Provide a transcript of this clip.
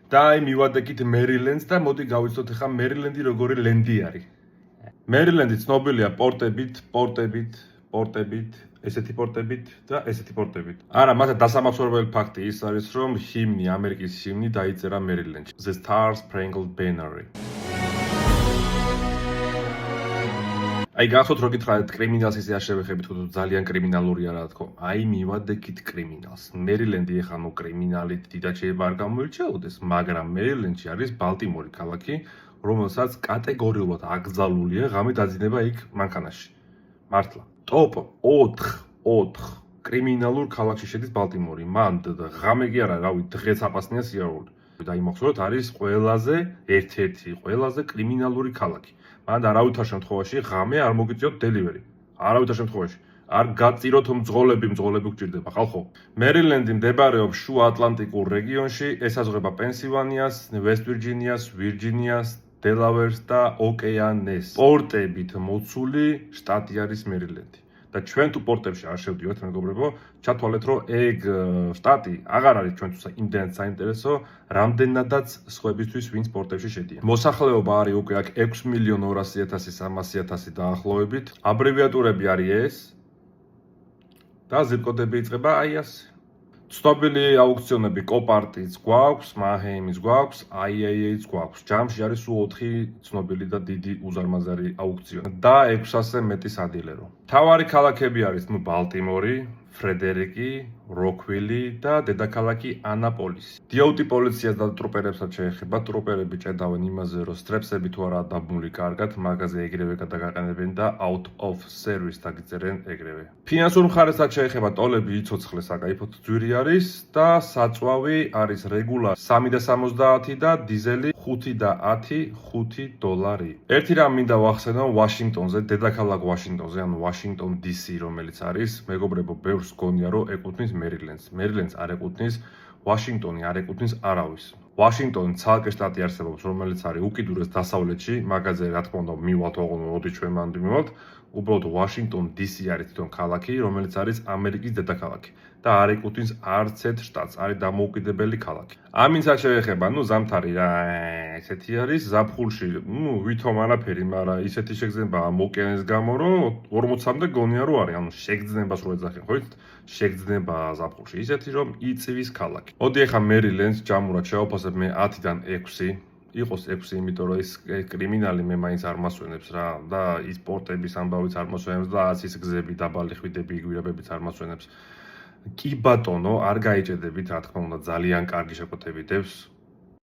და აი მივადექით მერილენდს და მოდი გავიცოთ ახლა მერილენდი როგორი ლენდი არის. მერილენდი ცნობილია პორტებით, ესეთი პორტებით და ესეთი პორტებით. არა, მათი დასამახსოვრებელი ფაქტი ის არის, რომ ჰიმნი, ამერიკის ჰიმნი დაიწერა მერილენდში. The Star Spangled Banner. აი გახსოვთ რომ გითხრათ კრიმინალს ისე არ შევეხებით, თუ ძალიან კრიმინალური არა თქო. აი მივადექით კრიმინალს. მერილენდი ეხა ნუ კრიმინალით დიდად შეიძლება არ გამოირჩეოდეს, მაგრამ მერილენდში არის ბალტიმორი ქალაქი, რომელსაც კატეგორიულად აკრძალულია ღამე დაძინება იქ მანქანაში. მართლა. ტოპ 4 კრიმინალურ ქალაქში შედის ბალტიმორი. მან ღამე კი არა, რავი, დღეც აპასნია სიარული. დაიმახსოვროთ, არის ერთ-ერთი ყველაზე კრიმინალური ქალაქი. მან არავითარ შემთხვევაში ღამე არ მოგიწიოთ დელივერი. არავითარ შემთხვევაში. არ გაწიროთ მძღოლები გჭირდება, ხალხო. მერილენდი მდებარეობს შუა ატლანტიკურ რეგიონში, ესაზღვრება პენსილვანიას, ვესტ ვირჯინიას, ვირჯინიას, დელავერს და ოკეანეს. პორტებით მოცული შტატი არის მერილენდი. და ჩვენ თუ პორტებში არ შევდივართ, მეგობრებო, ჩათვალეთ, რომ ეგ შტატი აღარ არის ჩვენთვის იმდენად საინტერესო, რამდენადაც სხვებისთვის, ვინც პორტებში შედიან. მოსახლეობა არის უკვე აქ 6.200.300 დაახლოებით. აბრევიატურები არის ეს და ზიპკოდები იწყება აი ასე. ცნობილი აუქციონები კოპარტიც გვაქვს, მაჰეიმის გვაქვს, IAA-ც გვაქვს. ჯამში არის სულ 4 ცნობილი და დიდი უზარმაზარი აუქციონი და 600-ზე მეტი სადილერო. მთავარი ქალაქები არის ბალტიმორი, ფრედერიკი, როქვილი და დედაქალაქი ანაპოლისი. დიაუტი პოლიციას და ტრუპერებსაც შეეხება. ტრუპერები ჭედავენ იმაზე, რომ სტრეპსები თუ არა დაბმული კარგად, მაგაზე ეგრევე გადაგაყენებენ და out of service დაგიწერენ ეგრევე. ფინანსურ მხარესაც შეეხება. ტოლები იცოცხლე საკაიფოდ ძვირი არის და საწვავი არის რეგულა 3.70 და დიზელი 5.10 $. ერთი რამ მინდა ვახსენო ვაშინგტონზე, დედაქალაქ ვაშინგტონზე, ანუ ვაშინგტონ DC, რომელიც არის, მეგობრებო, ბევრს გონია, რომ ეკუთვნის მერილენდს. მერილენდს არ ეკუთვნის, ვაშინგტონი არ ეკუთვნის არავის. ვაშინგტონი ცალკე შტატი არსებობს, რომელიც არის უკიდურეს დასავლეთში, მაგაზე რა თქმა უნდა მივალთ, მოდი ჩვენ მანდ მივალთ. უბრალოდ ვაშინგტონ DC არის თვითონ ქალაქი, რომელიც არის ამერიკის დედაქალაქი და არ ეკუთვნის არც ერთ შტატს, არის დამოუკიდებელი ქალაქი. ამინცაც შეეხება, ზამთარი რა, ესეთი არის, ზაფხულში, ვითომ არაფერი, მაგრამ ისეთი შეგრძნებაა მოკენეს გამო, რომ 40-მდე გონია რომ არის, ანუ შეგრძნებას რო ეძახენ, ხო იცით? შეგრძნება ზაფხულში, ისეთი რომ იწვის ქალაქი. მოდი ახლა მერილენდს ჯამურად შევაფასებ მე 10-დან 6. იყოს 6, იმიტომ რომ ის კრიმინალი მე მაინც არ მასვენებს რა და ის პორტების ამბავიც არ მასვენებს და ის გზები, დაბალი ხვიდები, იგვირებებიც არ მასვენებს. კი ბატონო, არ გაიჭედებით, რა თქმა უნდა, ძალიან კარგი შეკვეთები დევს.